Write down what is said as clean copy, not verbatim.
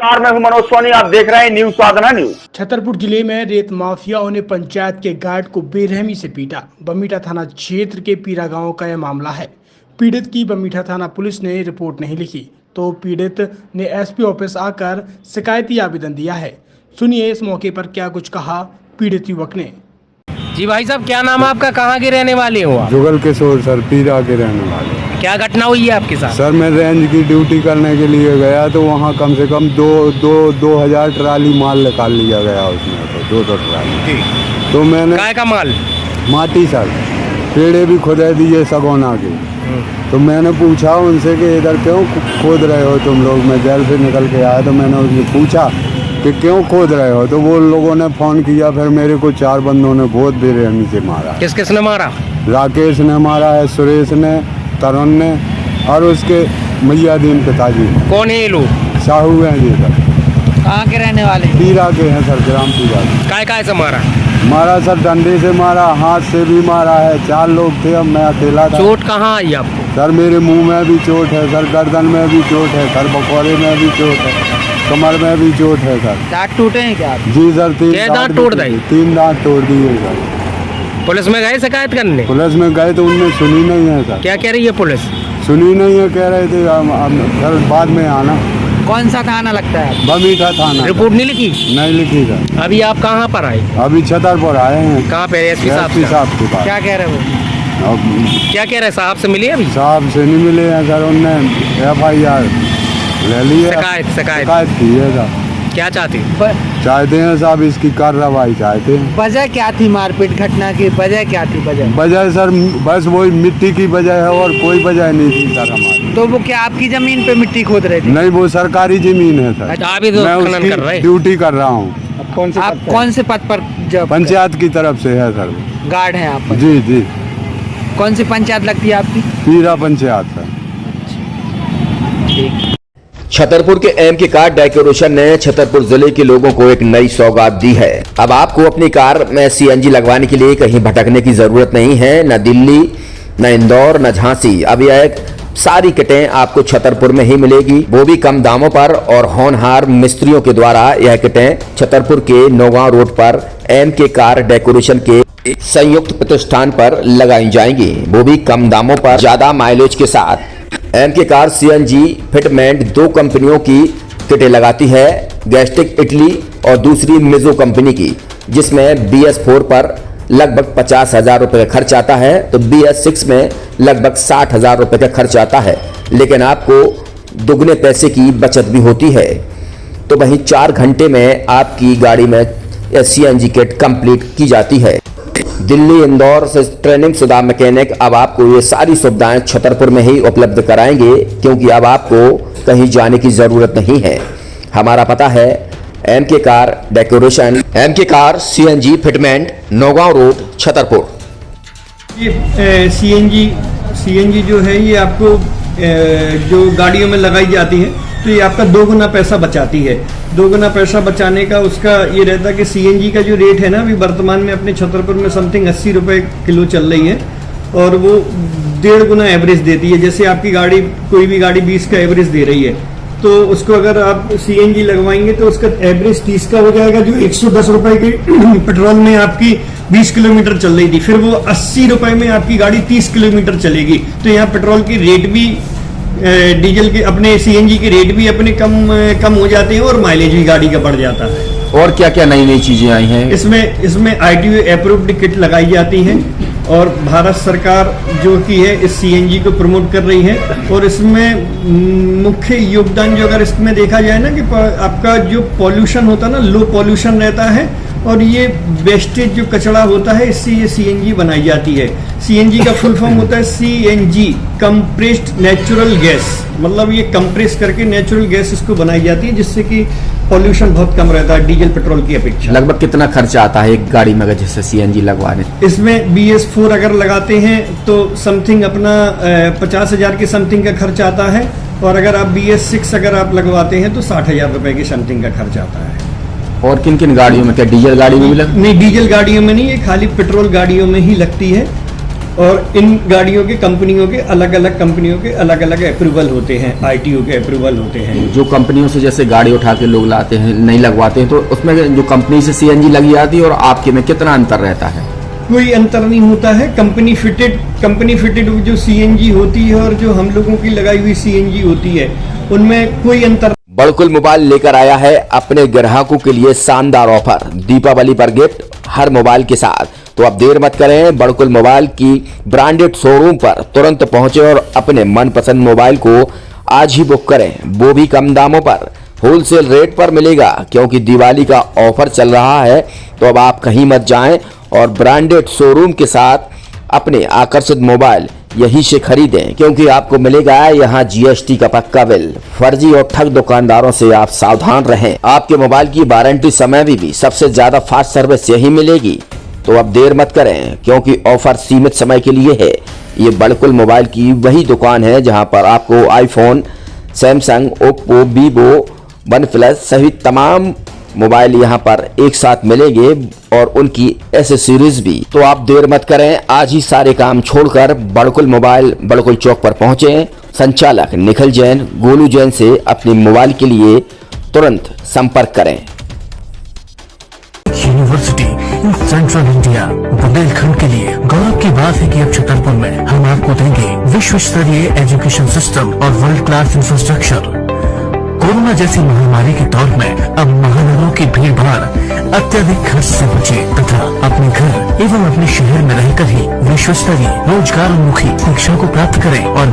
नमस्कार, मैं हूं मनोज सोनी। आप देख रहे हैं न्यूज साधना न्यूज। छतरपुर जिले में रेत माफियाओं ने पंचायत के गार्ड को बेरहमी से पीटा। बमीठा थाना क्षेत्र के पीरा गांव का यह मामला है। पीड़ित की बमीठा थाना पुलिस ने रिपोर्ट नहीं लिखी तो पीड़ित ने एसपी ऑफिस आकर शिकायती आवेदन दिया है। सुनिए इस मौके पर क्या कुछ कहा पीड़ित युवक ने। जी भाई साहब, क्या नाम है आपका, कहाँ के रहने वाले हो आप? जुगल किशोर सर, पीरा के रहने वाले। क्या घटना हुई है आपके साथ? सर मैं रेंज की ड्यूटी करने के लिए गया तो वहाँ कम से कम 2,000 ट्राली माल निकाल लिया गया उसमें, तो 2 ट्राली। तो मैंने काय का माल? माटी सर, पेड़े भी खुदा दिए सगोना के। तो मैंने पूछा उनसे कि इधर क्यों खोद रहे हो तुम लोग। मैं जेल से निकल के आया तो मैंने उनसे पूछा कि क्यों खोद रहे हो, तो वो लोगों ने फ़ोन किया। फिर मेरे को 4 बंदों ने बहुत बेरहमी से मारा। किस किस ने मारा? राकेश ने मारा है, सुरेश ने, तरुण ने और उसके मैयादीन पिताजी। कौन है ये लोग? साहू हैं जी सर। कहाँ के रहने वाले? पीरा के हैं सर, ग्राम पीरा के। काय से मारा? मारा सर डंडे से मारा, हाथ से भी मारा है। 4 लोग थे, अब मैं अकेला था। चोट कहाँ आई आपको? सर मेरे मुंह में भी चोट है सर, गर्दन में भी चोट है सर, बकौरे में भी चोट है, कमर में भी चोट है सर। दांत टूटे हैं क्या? जी सर, 3 दांत तोड़ दिए? 3 दांत तोड़ दिए सर। पुलिस में गए शिकायत करने? पुलिस में गए तो उनने सुनी नहीं है सर। क्या कह रही है पुलिस? सुनी नहीं है, कह रहे थे सर बाद में आना। कौन सा थाना लगता है? बमीठा थाना। रिपोर्ट नहीं लिखी? नहीं लिखी सर। अभी आप कहाँ पर आए? अभी छतरपुर आए हैं। कहाँ पे? एसपी साहब के पास। क्या कह रहे हो? अब क्या कह रहे? साहब से मिले अभी? साहब से नहीं मिले हैं सर, उनने FIR ले ली है। शिकायत की है सर। क्या चाहते? चाहते हैं साहब इसकी कार्रवाई चाहते हैं। वजह क्या थी मारपीट घटना की? वजह क्या थी? वजह सर बस वही मिट्टी की वजह है और कोई वजह नहीं थी सर हमारी। तो वो क्या आपकी जमीन पे मिट्टी खोद रहे थे? नहीं, वो सरकारी जमीन है सर। आप ही तो मैं खनन कर रहे उसकी ड्यूटी कर रहा हूँ। आप कौन से पद पर जब? पंचायत की तरफ से है सर। गार्ड हैं आप? जी जी। कौन सी पंचायत लगती है आपकी? पीरा पंचायत सर। छतरपुर के एमके कार डेकोरेशन ने छतरपुर जिले के लोगों को एक नई सौगात दी है। अब आपको अपनी कार में CNG लगवाने के लिए कहीं भटकने की जरूरत नहीं है, न दिल्ली, न इंदौर, न झांसी। अब यह सारी किटें आपको छतरपुर में ही मिलेगी, वो भी कम दामों पर। और होनहार मिस्त्रियों के द्वारा यह किटें छतरपुर के नौगांव रोड पर एमके कार डेकोरेशन के संयुक्त प्रतिष्ठान पर लगाई जाएंगी, वो भी कम दामों पर, ज्यादा माइलेज के साथ। एमके कार CNG फिटमेंट 2 कंपनियों की किटें लगाती है, गैस्ट्रिक इटली और दूसरी मिजो कंपनी की, जिसमें BS4 पर लगभग 50,000 रुपए का खर्च आता है तो BS6 में लगभग 60,000 रुपए का खर्च आता है, लेकिन आपको दुगने पैसे की बचत भी होती है। तो वहीं 4 घंटे में आपकी गाड़ी में CNG किट कंप्लीट की जाती है। दिल्ली, इंदौर से ट्रेनिंग शुदा मैकेनिक अब आपको ये सारी सुविधाएं छतरपुर में ही उपलब्ध कराएंगे, क्योंकि अब आपको कहीं जाने की जरूरत नहीं है। हमारा पता है MK car decoration, MK car CNG fitment, Naugaon road, Chhatarpur. ये CNG जो है ये आपको जो गाड़ियों में लगाई जाती है तो ये आपका 2 गुना पैसा बचाती है। 2 गुना पैसा बचाने का उसका ये रहता है कि CNG का जो रेट है ना अभी वर्तमान में अपने छतरपुर में समथिंग 80 रुपये किलो चल रही है और वो 1.5 गुना एवरेज देती है। जैसे आपकी गाड़ी, कोई भी गाड़ी 20 का एवरेज दे रही है तो उसको अगर आप CNG लगवाएंगे तो उसका एवरेज 30 का हो जाएगा, जो 110 रुपए के पेट्रोल में आपकी 20 किलोमीटर चल रही थी, फिर वो 80 रुपए में आपकी गाड़ी 30 किलोमीटर चलेगी। तो यहाँ पेट्रोल की रेट भी, डीजल के, अपने CNG के रेट भी अपने कम हो जाते हैं और माइलेज भी गाड़ी का बढ़ जाता है। और क्या क्या नई चीजें आई हैं? इसमें ITO अप्रूव्ड किट लगाई जाती है और भारत सरकार जो की है इस CNG को प्रमोट कर रही है। और इसमें मुख्य योगदान जो अगर इसमें देखा जाए ना कि आपका जो पॉल्यूशन होता है ना, लो पॉल्यूशन रहता है और ये वेस्टेज जो कचरा होता है इससे ये CNG बनाई जाती है। CNG का फुल फॉर्म होता है CNG, कंप्रेस्ड नेचुरल गैस, मतलब ये कंप्रेस करके नेचुरल गैस इसको बनाई जाती है, जिससे कि पॉल्यूशन बहुत कम रहता है डीजल पेट्रोल की अपेक्षा। लगभग कितना खर्चा आता है एक गाड़ी में अगर जैसे CNG लगवाने? इसमें BS4 अगर लगाते हैं तो समथिंग अपना 50,000 के समथिंग का खर्च आता है और अगर आप BS6 अगर आप लगवाते हैं तो 60,000 रुपए की समथिंग का खर्च आता है। और किन किन गाड़ियों में? क्या डीजल गाड़ी में भी नहीं, डीजल गाड़ियों में नहीं, ये खाली पेट्रोल गाड़ियों में ही लगती है। और इन गाड़ियों के कंपनियों के अलग अलग कंपनियों के अलग अलग अप्रूवल होते हैं, आरटीओ के अप्रूवल होते हैं। जो कंपनियों से जैसे गाड़ी उठा के लोग लाते हैं, नहीं लगवाते हैं, तो उसमें जो कंपनी से सीएनजी लगी आती है और आपके में कितना अंतर रहता है? कोई अंतर नहीं होता है। कंपनी फिटेड जो सीएनजी होती है और जो हम लोगों की लगाई हुई सीएनजी होती है, उनमें कोई अंतर। बड़कुल मोबाइल लेकर आया है अपने ग्राहकों के लिए शानदार ऑफर, दीपावली पर गिफ्ट हर मोबाइल के साथ। तो अब देर मत करें, बड़कुल मोबाइल की ब्रांडेड शोरूम पर तुरंत पहुंचे और अपने मनपसंद मोबाइल को आज ही बुक करें, वो भी कम दामों पर, होलसेल रेट पर मिलेगा। क्योंकि दिवाली का ऑफर चल रहा है, तो अब आप कहीं मत जाएं और ब्रांडेड शोरूम के साथ अपने आकर्षित मोबाइल यहीं से खरीदें, क्योंकि आपको मिलेगा यहाँ जीएसटी का पक्का बिल। फर्जी और ठग दुकानदारों से आप सावधान रहें। आपके मोबाइल की वारंटी समय में भी सबसे ज्यादा फास्ट सर्विस यही मिलेगी। तो अब देर मत करें, क्योंकि ऑफर सीमित समय के लिए है। ये बड़कुल मोबाइल की वही दुकान है जहां पर आपको iPhone, Samsung, Oppo, Vivo, OnePlus सहित तमाम मोबाइल यहां पर एक साथ मिलेंगे और उनकी एसेसरीज भी। तो आप देर मत करें, आज ही सारे काम छोड़कर बड़कुल मोबाइल बड़कुल चौक पर पहुंचे। संचालक निखिल जैन, गोलू जैन से अपने मोबाइल के लिए तुरंत संपर्क करें। University in central India Bundelkhand के लिए गौरव की बात है कि अब छतरपुर में हम आपको देंगे विश्व स्तरीय एजुकेशन सिस्टम और वर्ल्ड क्लास इंफ्रास्ट्रक्चर। कोरोना जैसी महामारी के दौर में अब महानगरों की भीड़ भाड़ अत्यधिक खर्च से बचे तथा अपने घर एवं अपने शहर में रहकर ही विश्व स्तरीय रोजगार उन्मुखी शिक्षा को प्राप्त करें और